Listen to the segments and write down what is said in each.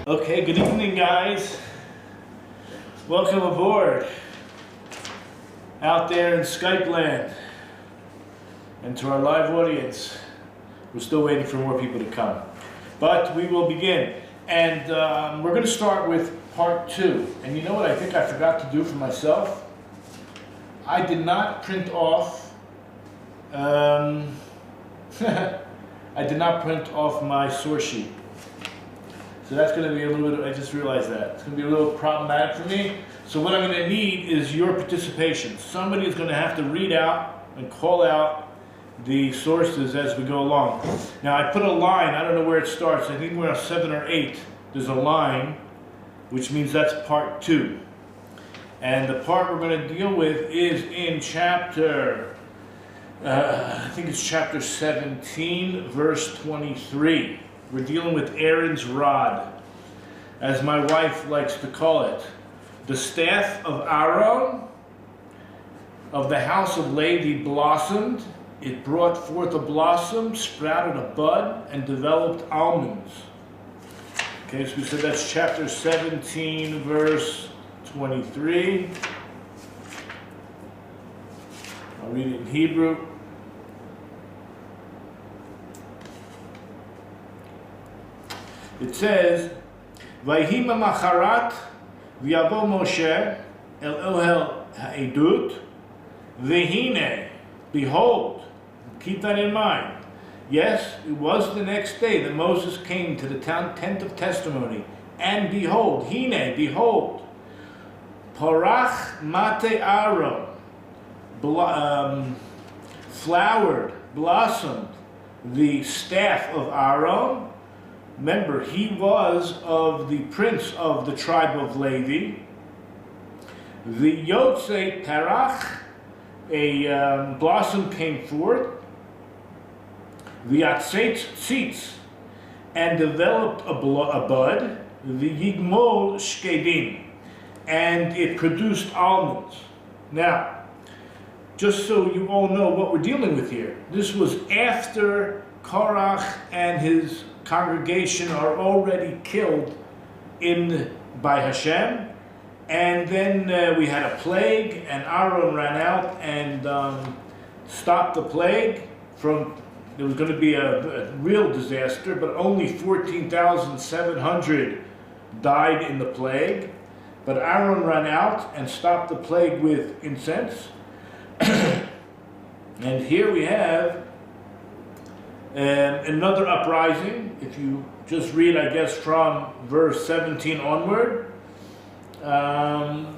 Okay, good evening, guys. Welcome aboard out there in Skype land. And to our live audience, we're still waiting for more people to come. But we will begin. And we're going to start with part 2. And you know what I think I forgot to do for myself? I did not print off, I did not print off my source sheet. So that's going to be a little bit, I just realized that. It's going to be a little problematic for me. So what I'm going to need is your participation. Somebody is going to have to read out and call out the sources as we go along. Now I put a line, I don't know where it starts. I think we're on 7 or 8. There's a line, which means that's part 2. And the part we're going to deal with is in chapter, I think it's chapter 17, verse 23. We're dealing with Aaron's rod, as my wife likes to call it. The staff of Aaron of the house of Levi blossomed. It brought forth a blossom, sprouted a bud, and developed almonds. Okay, so we said that's chapter 17, verse 23. I'll read it in Hebrew. It says, Vayhi macharat v'yavo Moshe el ohel ha'edut v'hine, behold, keep that in mind. Yes, it was the next day that Moses came to the tent of testimony, and behold, hine, behold, Korach mate Aaron, flowered, blossomed, the staff of Aaron. Remember, he was of the prince of the tribe of Levi. The Yotze Terach, a blossom came forth. The Atzet Tzitz, and developed a bud. The Yigmol Shkedim, and it produced almonds. Now, just so you all know what we're dealing with here, this was after Korach and his congregation are already killed by Hashem, and then we had a plague, and Aaron ran out and stopped the plague from. There was going to be a real disaster, but only 14,700 died in the plague. But Aaron ran out and stopped the plague with incense. And here we have another uprising. If you just read, I guess, from verse 17 onward,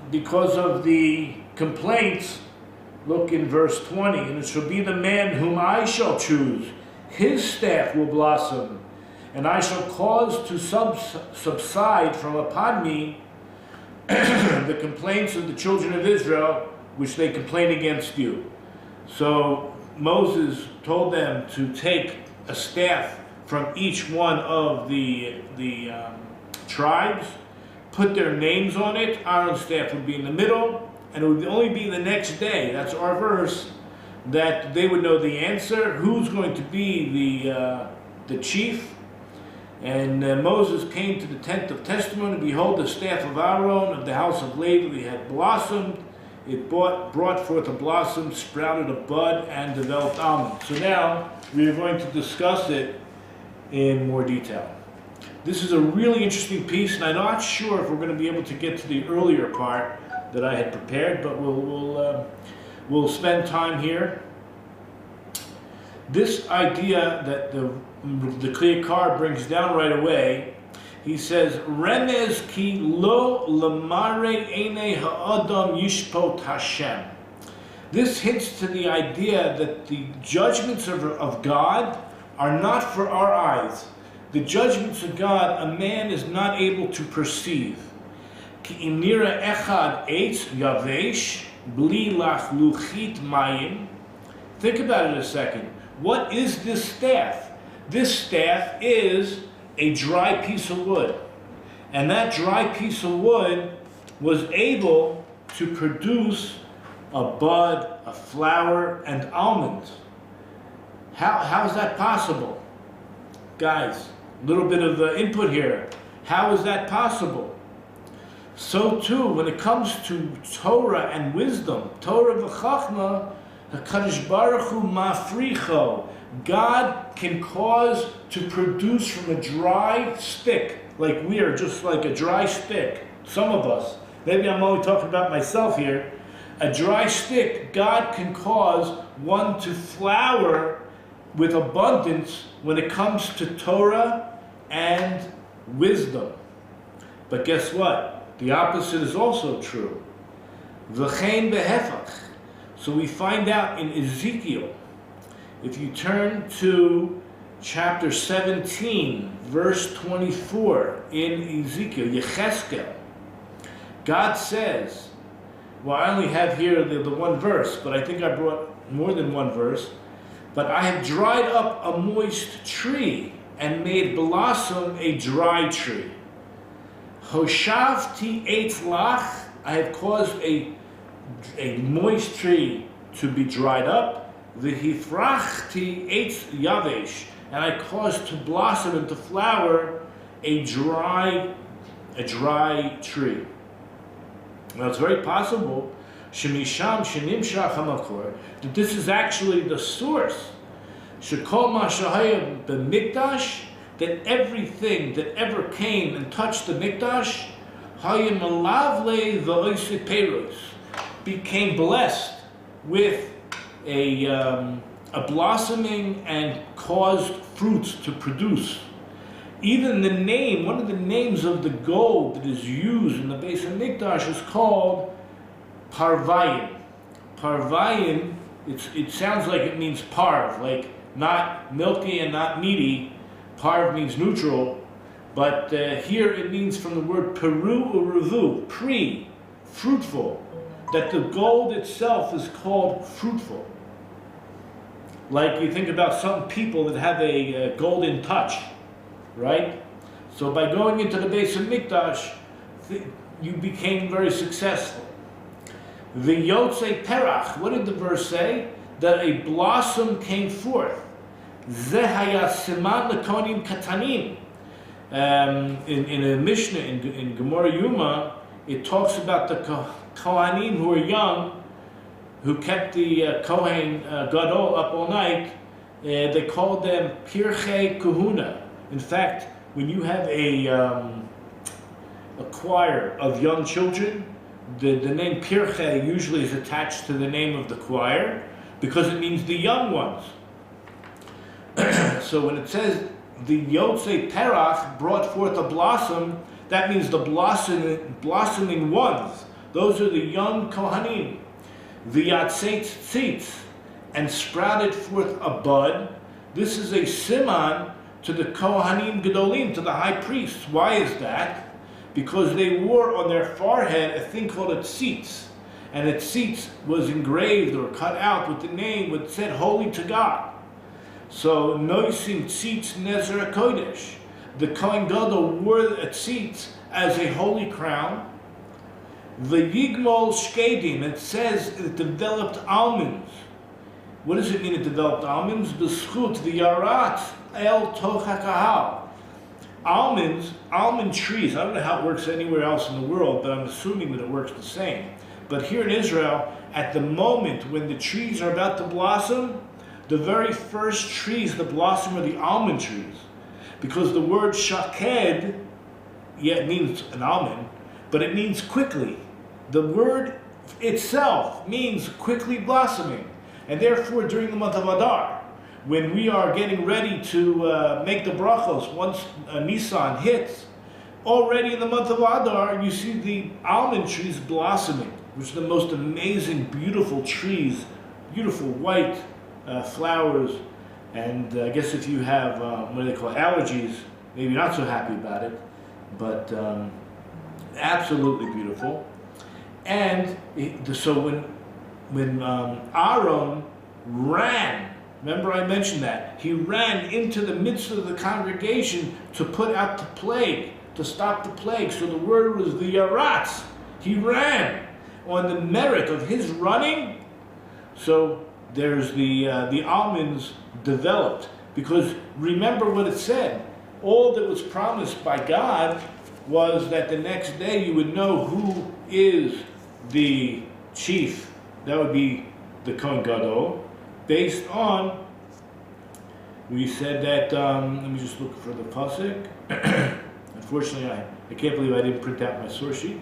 because of the complaints. Look in verse 20, and it shall be the man whom I shall choose. His staff will blossom, and I shall cause to subside from upon me the complaints of the children of Israel, which they complain against you. So Moses told them to take a staff from each one of the tribes, put their names on it. Aaron's staff would be in the middle, and it would only be the next day, that's our verse, that they would know the answer, who's going to be the chief. And Moses came to the tent of testimony. Behold, the staff of Aaron of the house of Levi had blossomed. It brought forth a blossom, sprouted a bud, and developed almonds. So now we are going to discuss it in more detail. This is a really interesting piece, and I'm not sure if we're going to be able to get to the earlier part that I had prepared, but we'll spend time here. This idea that the Kliyakar brings down right away, he says, Remez ki lo lemare eine ha'adam yishpot Hashem. This hints to the idea that the judgments of God are not for our eyes. The judgments of God, a man is not able to perceive. Ki im nira echad eitz yavesh bli lach luchit mayim. Think about it a second. What is this staff? This staff is a dry piece of wood. And that dry piece of wood was able to produce a bud, a flower, and almonds. How is that possible? Guys, a little bit of input here. How is that possible? So too, when it comes to Torah and wisdom, Torah v'chachma, HaKadosh Baruch Hu mafricho, God can cause to produce from a dry stick, like we are, just like a dry stick, some of us, maybe I'm only talking about myself here, a dry stick, God can cause one to flower with abundance when it comes to Torah and wisdom. But guess what? The opposite is also true. V'chein behefach. So we find out in Ezekiel, if you turn to chapter 17, verse 24 in Ezekiel, Yecheskel, God says, well, I only have here the one verse, but I think I brought more than one verse. But I have dried up a moist tree and made blossom a dry tree. Hoshavti eitz lach, I have caused a moist tree to be dried up. V'hifrachti eitz yavesh, and I caused to blossom and to flower a dry tree. Now it's very possible Shemisham Shenimshach HaMakor, that this is actually the source. Shekol ma shahaya b'mikdash, that everything that ever came and touched the mikdash, hayim alavle v'oisik peiros, became blessed with a blossoming and caused fruits to produce. Even the name, one of the names of the gold that is used in the Beis HaMikdash is called Parvayim. Parvayim, it sounds like it means parv, like not milky and not meaty. Parv means neutral, but here it means from the word peru uruvu, pre, fruitful, that the gold itself is called fruitful. Like you think about some people that have a golden touch, right? So by going into the Beis HaMikdash, you became very successful. V'yotzei perach, what did the verse say? That a blossom came forth. Ze haya siman lekonim katanim. In a Mishnah, in Gemara Yuma, it talks about the Kohanim who were young, who kept the Kohen Gadol up all night. They called them Pirchei Kahuna. In fact, when you have a choir of young children, the name Pirchei usually is attached to the name of the choir because it means the young ones. So when it says the Yotzei Perach brought forth a blossom, that means the blossoming ones. Those are the young Kohanim. V'yatzeit tzitz, and sprouted forth a bud. This is a siman to the Kohanim Gedolim, to the high priests. Why is that? Because they wore on their forehead a thing called a tzitz. And a tzitz was engraved or cut out with the name that said holy to God. So, noisim tzitz nezer kodesh. The Kohen Gadol wore a tzitz as a holy crown. The Yigmol Shkedim, it says it developed almonds. What does it mean it developed almonds? B'schut v'yarat el toch hakahal. Almonds, almond trees, I don't know how it works anywhere else in the world, but I'm assuming that it works the same. But here in Israel, at the moment when the trees are about to blossom, the very first trees that blossom are the almond trees. Because the word shaked, yeah, it means an almond, but it means quickly. The word itself means quickly blossoming. And therefore, during the month of Adar, when we are getting ready to make the brachos, once Nisan hits, already in the month of Adar, you see the almond trees blossoming, which are the most amazing, beautiful trees, beautiful white flowers. And I guess if you have, what do they call it, allergies, maybe not so happy about it, but absolutely beautiful. And so when Aaron ran, remember I mentioned that, he ran into the midst of the congregation to put out the plague, to stop the plague. So the word was the yaratz. He ran. on the merit of his running, so there's the almonds developed. Because remember what it said. All that was promised by God was that the next day you would know who is the chief. That would be the Kohen Gadol. Based on, we said that, let me just look for the pasuk. Unfortunately, I can't believe I didn't print out my source sheet.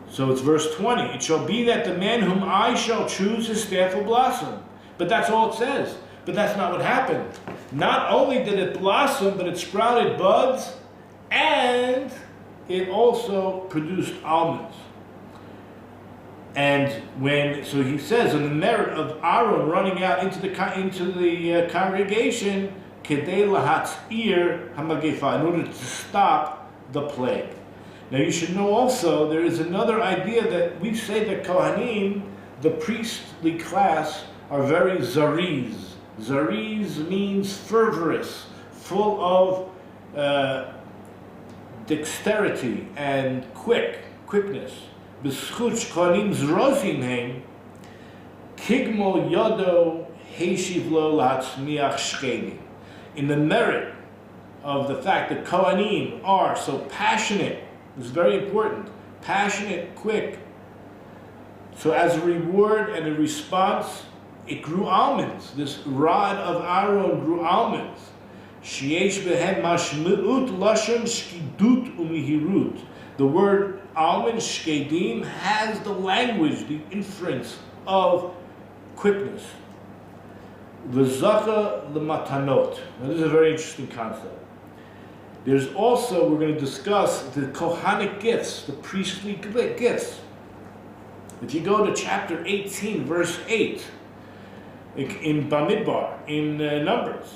So it's verse 20. It shall be that the man whom I shall choose, his staff will blossom. But that's all it says. But that's not what happened. Not only did it blossom, but it sprouted buds, and it also produced almonds. And so he says, on the merit of Aaron running out into the congregation, kedei lahatzir hamagefa, in order to stop the plague. Now you should know also, there is another idea that we say that Kohanim, the priestly class, are very zariz. Zariz means fervorous, full of dexterity and quickness. B'schut Kohanim zrozim heim, kigmo yodo heishiv lo lahatzmiach shcheni. In the merit of the fact that Kohanim are so passionate, it's very important. Passionate, quick. So as a reward and a response, it grew almonds. This rod of Aaron grew almonds. Sheyesh behem mashmeut lashon shkidut umihirut. The word almond, shkedim, has the language, the inference of quickness. V'zaka l'matanot. Now this is a very interesting concept. There's also, we're going to discuss the Kohanic gifts, the priestly gifts. If you go to chapter 18, verse 8, in Bamidbar, in Numbers,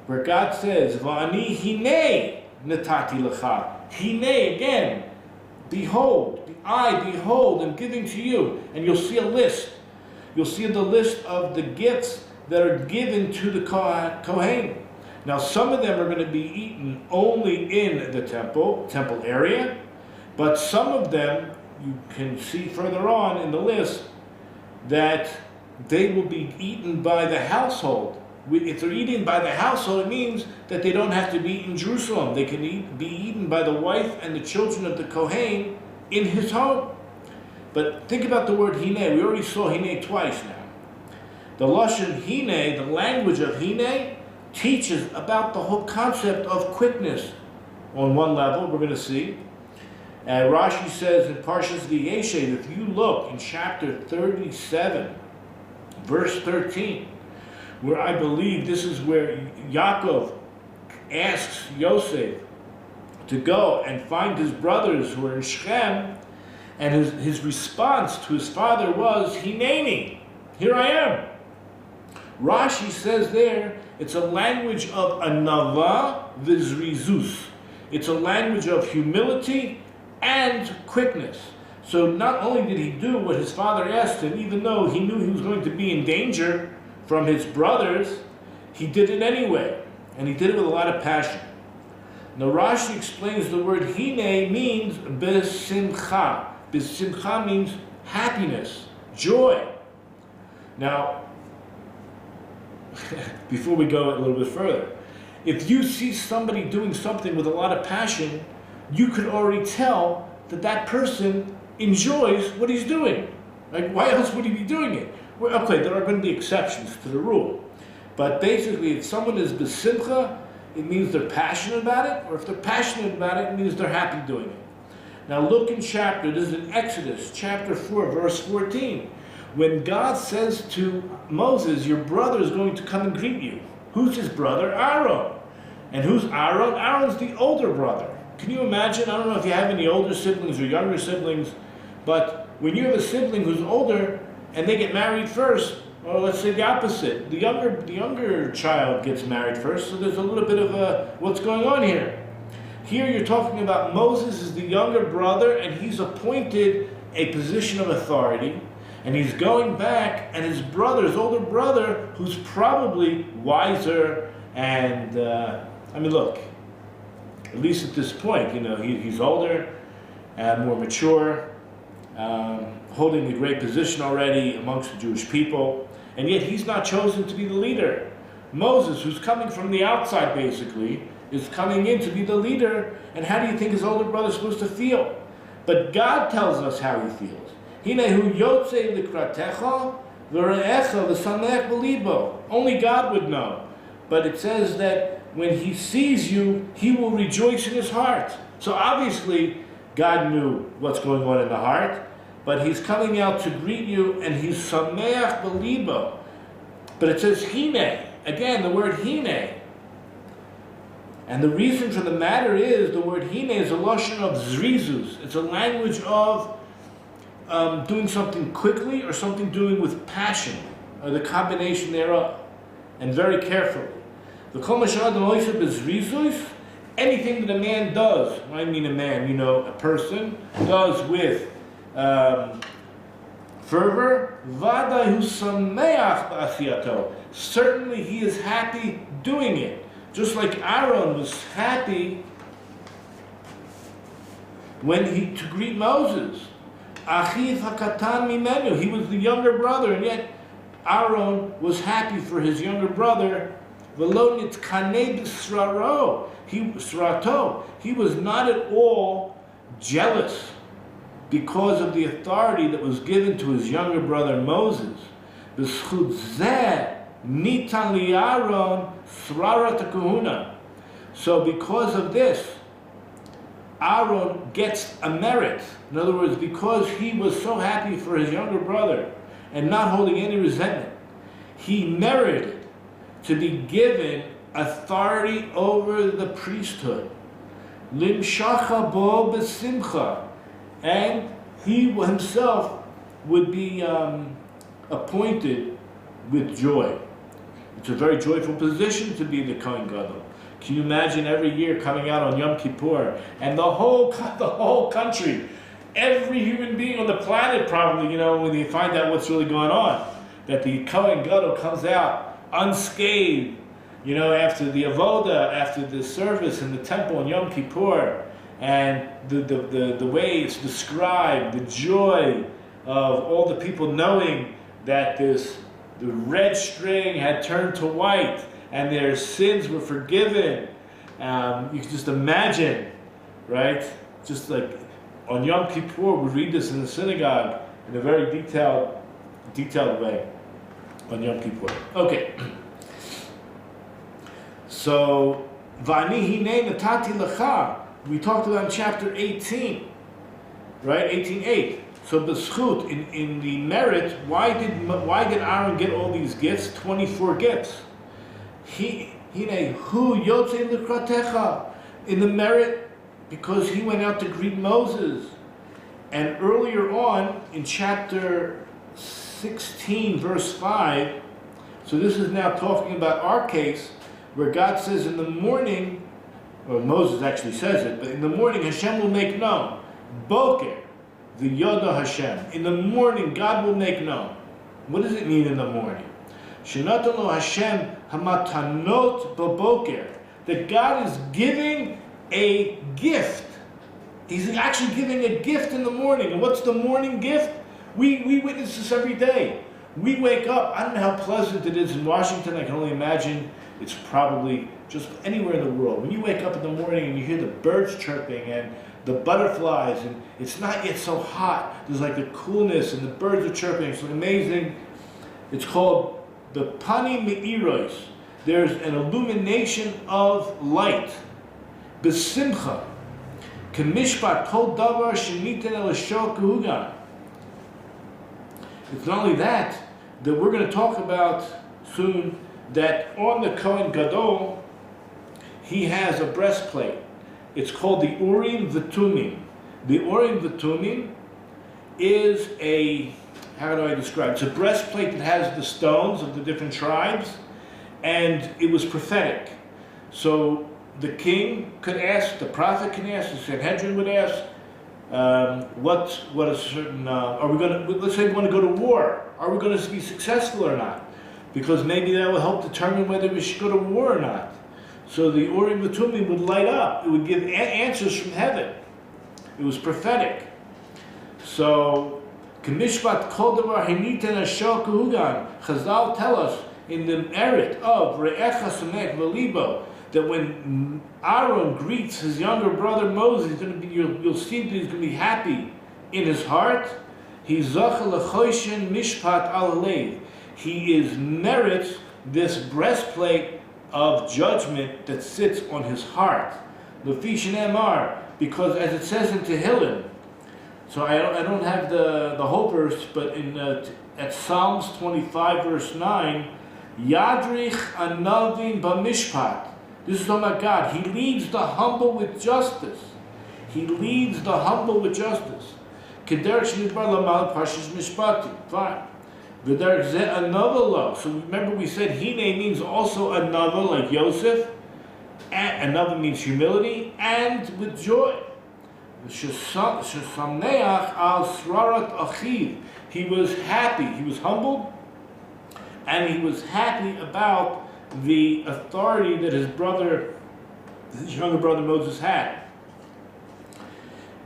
where God says, Va'ani hine natati lecha. Hine, again, behold, behold, I'm giving to you. And you'll see a list. You'll see the list of the gifts that are given to the Kohen. Now, some of them are going to be eaten only in the temple area, but some of them, you can see further on in the list, that they will be eaten by the household. If they're eaten by the household, it means that they don't have to be eaten in Jerusalem. They can be eaten by the wife and the children of the Kohen in his home. But think about the word hine. We already saw hine twice now. The lashon hine, the language of hine, teaches about the whole concept of quickness. On one level, we're going to see. Rashi says in Parsha's V'yeshev, if you look in chapter 37, verse 13, where I believe this is where Yaakov asks Yosef to go and find his brothers who are in Shechem, and his response to his father was, Hineni, here I am. Rashi says there, it's a language of anava v'zrizus. It's a language of humility and quickness. So not only did he do what his father asked him, even though he knew he was going to be in danger from his brothers, he did it anyway. And he did it with a lot of passion. Now Rashi explains the word hine means besimcha. Besimcha means happiness, joy. Now, before we go a little bit further, if you see somebody doing something with a lot of passion, you could already tell that that person enjoys what he's doing. Like, why else would he be doing it? Well, okay, there are going to be exceptions to the rule. But basically, if someone is besimcha, it means they're passionate about it, or if they're passionate about it, it means they're happy doing it. Now look in this is in Exodus, chapter 4, verse 14. When God says to Moses, your brother is going to come and greet you. Who's his brother? Aaron. And who's Aaron? Aaron's the older brother. Can you imagine? I don't know if you have any older siblings or younger siblings, but when you have a sibling who's older and they get married first, or let's say the opposite, the younger child gets married first, so there's a little bit of what's going on here. Here you're talking about Moses is the younger brother, and he's appointed a position of authority. And he's going back, and his brother, his older brother, who's probably wiser and, look, at least at this point, he's older and more mature, holding a great position already amongst the Jewish people, and yet he's not chosen to be the leader. Moses, who's coming from the outside basically, is coming in to be the leader, and how do you think his older brother's supposed to feel? But God tells us how he feels. Hinehu yotzei likratecha v're'echa v'samech b'libo. Only God would know. But it says that when he sees you, he will rejoice in his heart. So obviously, God knew what's going on in the heart, but he's coming out to greet you, and he's sameach b'libo. But it says hine. Again, the word hine. And the reason for the matter is, the word hine is a lashon of zrizus. It's a language of doing something quickly or something doing with passion, or the combination thereof, and very carefully. The kol mashad moiseb is zrizus. Anything that a man does, when I mean a man, a person, does with fervor, vaday hu sameach ba'asiyato. Certainly he is happy doing it. Just like Aaron was happy to greet Moses. Achiv hakatan mimenu. He was the younger brother, and yet Aaron was happy for his younger brother. V'lo nitkaneh b'srato. He was not at all jealous because of the authority that was given to his younger brother Moses. B'schut zeh nitan li Aaron srarat kahuna. So because of this, Aaron gets a merit. In other words, because he was so happy for his younger brother and not holding any resentment, he merited to be given authority over the priesthood. Limshacha bo b'simcha. And he himself would be appointed with joy. It's a very joyful position to be the Kohen Gadol. Can you imagine every year coming out on Yom Kippur, and the whole country, every human being on the planet probably, when they find out what's really going on, that the Kohen Gadol comes out unscathed, after the avoda, after the service in the temple on Yom Kippur, and the way it's described, the joy of all the people knowing that the red string had turned to white and their sins were forgiven. You can just imagine, right? Just like on Yom Kippur, we read this in the synagogue in a very detailed way on Yom Kippur. Okay. So, V'ani hinei natati lecha. We talked about in chapter 18, right? 18:8. So b'schut, in the merit, why did Aaron get all these gifts? 24 gifts. Hine hu yotzei likratecha. In the merit, because he went out to greet Moses. And earlier on in chapter 16, verse 5, so this is now talking about our case, where God says in the morning, or Moses actually says it, but in the morning Hashem will make known. Boker, the Yoda Hashem. In the morning God will make known. What does it mean in the morning? Shenatan lo Hashem hamatanot b'boker. That God is giving a gift. He's actually giving a gift in the morning. And what's the morning gift? We witness this every day. We wake up. I don't know how pleasant it is in Washington. I can only imagine it's probably just anywhere in the world. When you wake up in the morning and you hear the birds chirping and the butterflies, and it's not yet so hot. There's like the coolness and the birds are chirping. It's amazing. It's called the Pani Me'iros. There's an illumination of light. B'simcha. K'mishpat kol davar sheniten el shor kehugan. It's not only that we're going to talk about soon, that on the Kohen Gadol, he has a breastplate. It's called the Urim V'Tumim. The Urim V'Tumim is how do I describe it? It's a breastplate that has the stones of the different tribes, and it was prophetic. So the king could ask, the prophet can ask, the Sanhedrin would ask, what a certain, are we going to, let's say we want to go to war. Are we going to be successful or not? Because maybe that will help determine whether we should go to war or not. So the Urim V'Tumim would light up. It would give answers from heaven. It was prophetic. So, K'mishpat kol davar hiniten ashel kahugan. Chazal tell us in the merit of Re'echa Samek V'Libo that when Aaron greets his younger brother Moses, he's going to be, you'll see that he's going to be happy in his heart. He's Zachal L'Choshen Mishpat Al Leiv. He merits this breastplate of judgment that sits on his heart. Lefi Shenemar, because as it says in Tehillim, so I don't have the whole verse, but in at Psalms 25 verse 9, Yadrich Anavim B'Mishpat. This is talking about God. He leads the humble with justice. He leads the humble with justice. Kederach Shemidbar Lamal Parshas Mishpatim. Fine. V'derech Zeh Anava Lo. So remember we said Hine means also Anava, like Yosef. And Anava means humility and with joy. Shesameach al Srarat Achiv. He was happy. He was humbled. And he was happy about the authority that his younger brother Moses had.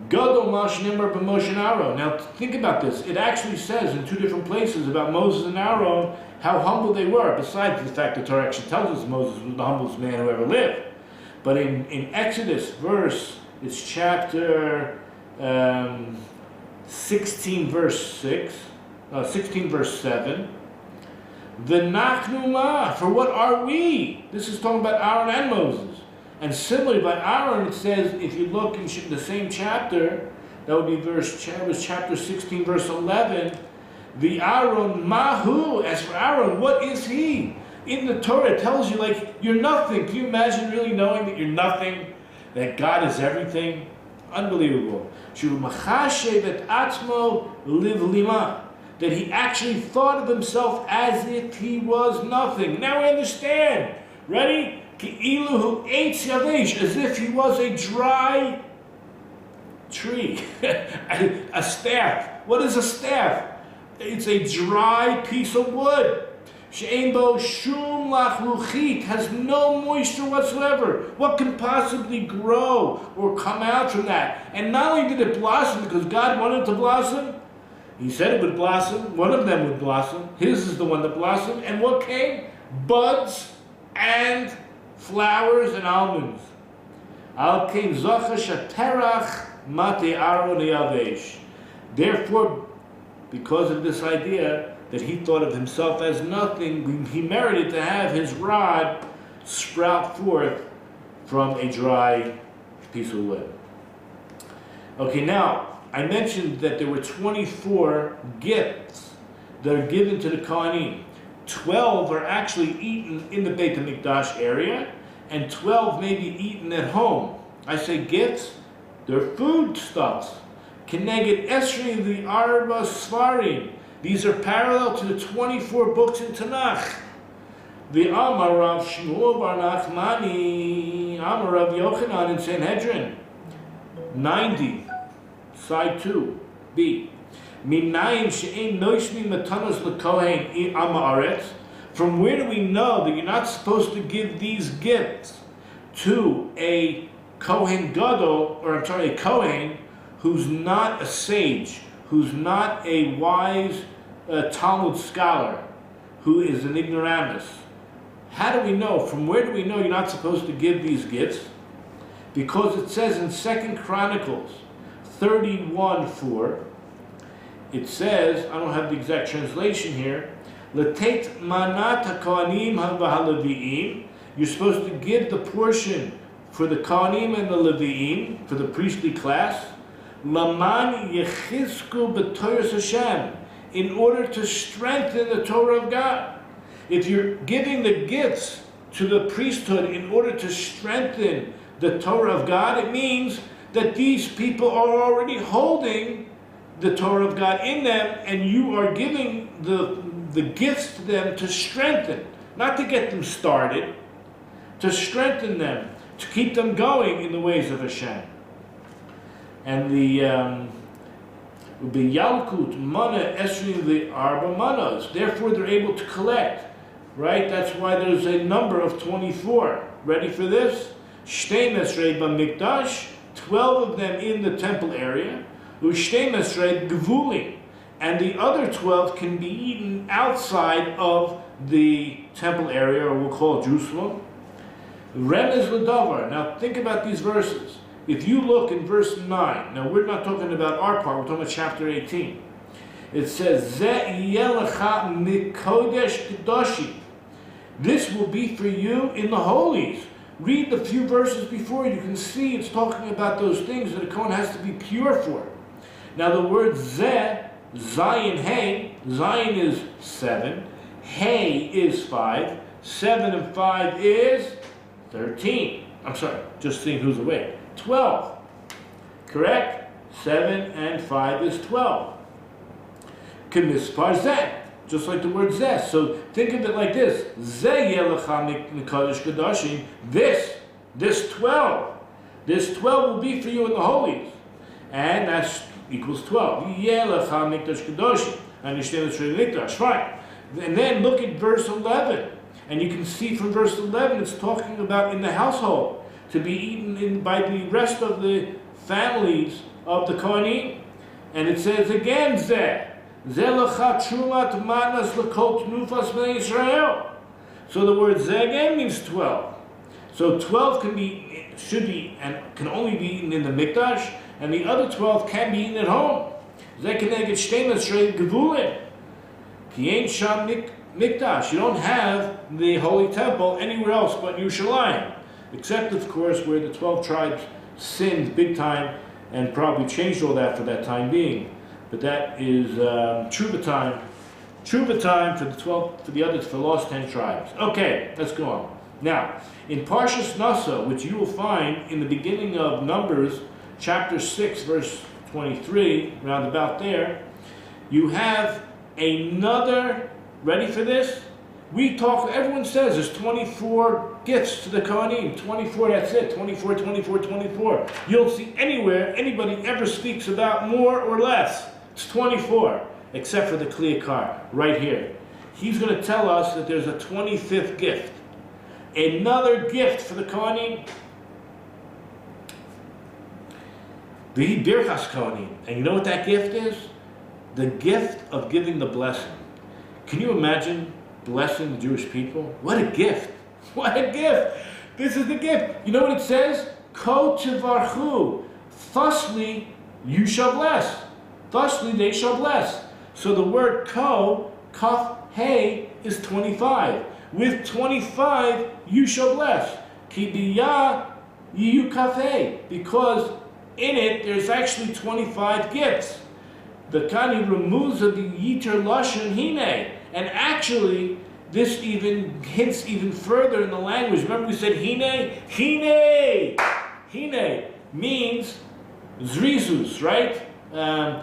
Gadol Moshe Nimar b'Moshe and Aaron. Now think about this. It actually says in two different places about Moses and Aaron how humble they were, besides the fact that Torah actually tells us Moses was the humblest man who ever lived. But in Exodus it's chapter 16 verse 7. The Nachnuma, for what are we? This is talking about Aaron and Moses. And similarly, by Aaron, it says, if you look in the same chapter, that would be chapter 16, verse 11, the Aaron, Mahu, as for Aaron, what is he? In the Torah, it tells you, like, you're nothing. Can you imagine really knowing that you're nothing? That God is everything? Unbelievable. That he actually thought of himself as if he was nothing. Now we understand. Ready? As if he was a dry tree. A staff. What is a staff? It's a dry piece of wood. Has no moisture whatsoever. What can possibly grow or come out from that? And not only did it blossom because God wanted it to blossom, He said it would blossom. One of them would blossom. His is the one that blossomed. And what came? Buds and flowers and almonds. Al came zachash terach mate Aaron yavesh. Therefore, because of this idea that he thought of himself as nothing, he merited to have his rod sprout forth from a dry piece of wood. Okay, now, I mentioned that there were 24 gifts that are given to the Kohanim. 12 are actually eaten in the Beit HaMikdash area, and 12 may be eaten at home. I say gifts, they're foodstuffs. Keneged Esri the Arba Svarim. These are parallel to the 24 books in Tanakh. The Amar Rav Shmuel Bar Nachmani, Amar Rav Yochanan in Sanhedrin, 90, side 2, B. Minayim she'ein noishmi matanos lekohen amaretz. From where do we know that you're not supposed to give these gifts to a Kohen Gadol, or a Kohen who's not a sage, who's not a wise Talmud scholar, who is an ignoramus? How do we know? From where do we know you're not supposed to give these gifts? Because it says in 2 Chronicles 31:4, it says, I don't have the exact translation here, L'tet manat ha'kohanim ha'levi'im. You're supposed to give the portion for the Kohanim and the Levi'im, for the priestly class, Laman yechizku b'Torah Hashem, in order to strengthen the Torah of God. If you're giving the gifts to the priesthood in order to strengthen the Torah of God, it means that these people are already holding the Torah of God in them, and you are giving the gifts to them to strengthen, not to get them started, to strengthen them, to keep them going in the ways of Hashem. And the Yalkut mana esrim the arba manas. Therefore, they're able to collect. Right? That's why there's a number of 24. Ready for this? Shtei mesrei b'mikdash, 12 of them in the temple area. Ushtei mesrei gvulim, and the other 12 can be eaten outside of the temple area, or we'll call it Jerusalem. Remez l'davar. Now think about these verses. If you look in verse 9, now we're not talking about our part, we're talking about chapter 18. It says, Ze yeh lecha mikodesh kedoshim. This will be for you in the holies. Read the few verses before, you can see it's talking about those things that a Kohen has to be pure for. Now the word Ze, Zayin Hey, Zayin is 7, Hey is 5, 7 and 5 is 13. I'm sorry, just seeing who's awake. 12. Correct? 7 and 5 is 12. K'mispar Zeh. Just like the word Zeh. So think of it like this. Zeh yelecha mikodesh kadashim. This 12. This 12 will be for you in the holies. And that equals 12. Yelecha mikodesh kadashim. Understand the mikdash. Fine. And then look at verse 11. And you can see from verse 11 it's talking about in the household. To be eaten by the rest of the families of the Kohanim. And it says again Zeh. So the word Zeh again means 12. So 12 should be, and can only be eaten in the mikdash, and the other 12 can be eaten at home. Mikdash. You don't have the holy temple anywhere else but Yerushalayim, except of course where the 12 tribes sinned big time and probably changed all that for that time being. But that is Tshuva time for the 12, for the others, for the lost 10 tribes. Okay, let's go on. Now, in Parshas Nasa, which you will find in the beginning of Numbers, chapter 6, verse 23, round about there, you have another, ready for this? Everyone says there's 24 gifts to the Kohanim. 24, that's it. 24, 24, 24. You don't see anywhere anybody ever speaks about more or less. It's 24, except for the Kliyakar, right here. He's going to tell us that there's a 25th gift. Another gift for the Kohanim. The Birchas Kohanim. And you know what that gift is? The gift of giving the blessing. Can you imagine blessing the Jewish people? What a gift! What a gift! This is the gift. You know what it says? Ko tivarchu. Thusly you shall bless. Thusly they shall bless. So the word ko, kaf, hey, is 25. With 25 you shall bless. Ki biyah yiyu kaf hey. Because in it there's actually 25 gifts. The Kani removes the yiter lashon hine. And actually, this even hints even further in the language. Remember we said hine? Hine! Hine means zrizus, right?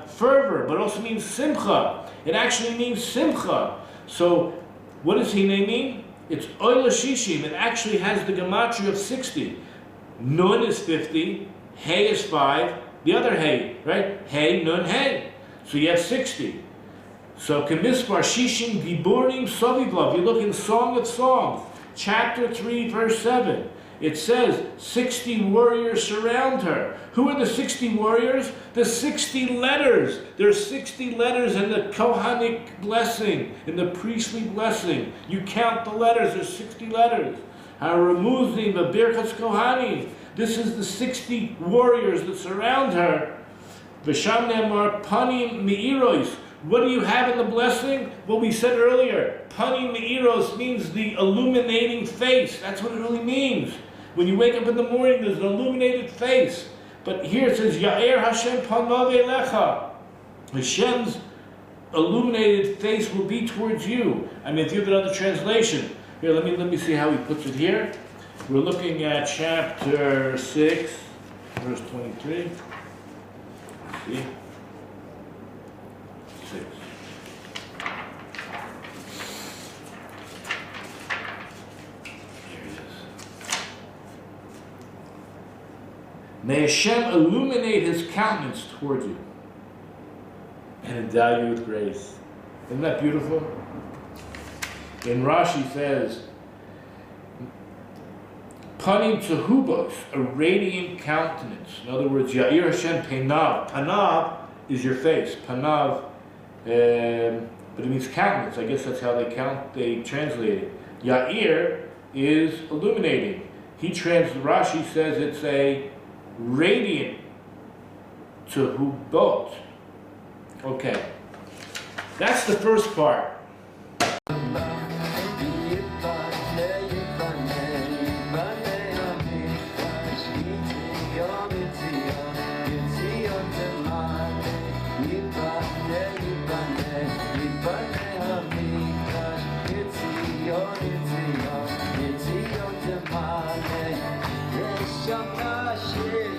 Fervor, but also means simcha. It actually means simcha. So, what does hine mean? It's oila shishim. It actually has the gematria of 60. Nun is 50, hey is 5, the other hey, right? Hey, nun, hey. So you have 60. So, Kemispar Shishim Giborim Sovivlav. You look in Song of Songs, chapter 3, verse 7. It says, 60 warriors surround her. Who are the 60 warriors? The 60 letters. There are 60 letters in the Kohanic blessing, in the priestly blessing. You count the letters, there's 60 letters. Haramuzim, the Birchas Kohanim. This is the 60 warriors that surround her. V'sham nemar panim me'iros. What do you have in the blessing? What we said earlier. Panim me'iros means the illuminating face. That's what it really means. When you wake up in the morning, there's an illuminated face. But here it says, Ya'er Hashem panav elecha. Hashem's illuminated face will be towards you. I mean, if you have another translation. Here, let me see how he puts it here. We're looking at chapter 6, verse 23. Let's see. 6. May Hashem illuminate his countenance toward you and endow you with grace. Isn't that beautiful? And Rashi says, Panim Tehubos, a radiant countenance. In other words, Ya'ir Hashem Penav. Panav is your face. Panav, but it means countenance. I guess that's how they translate it. Ya'ir is illuminating. Rashi says it's a radiant Tehubot. Okay. That's the first part. Shama Shir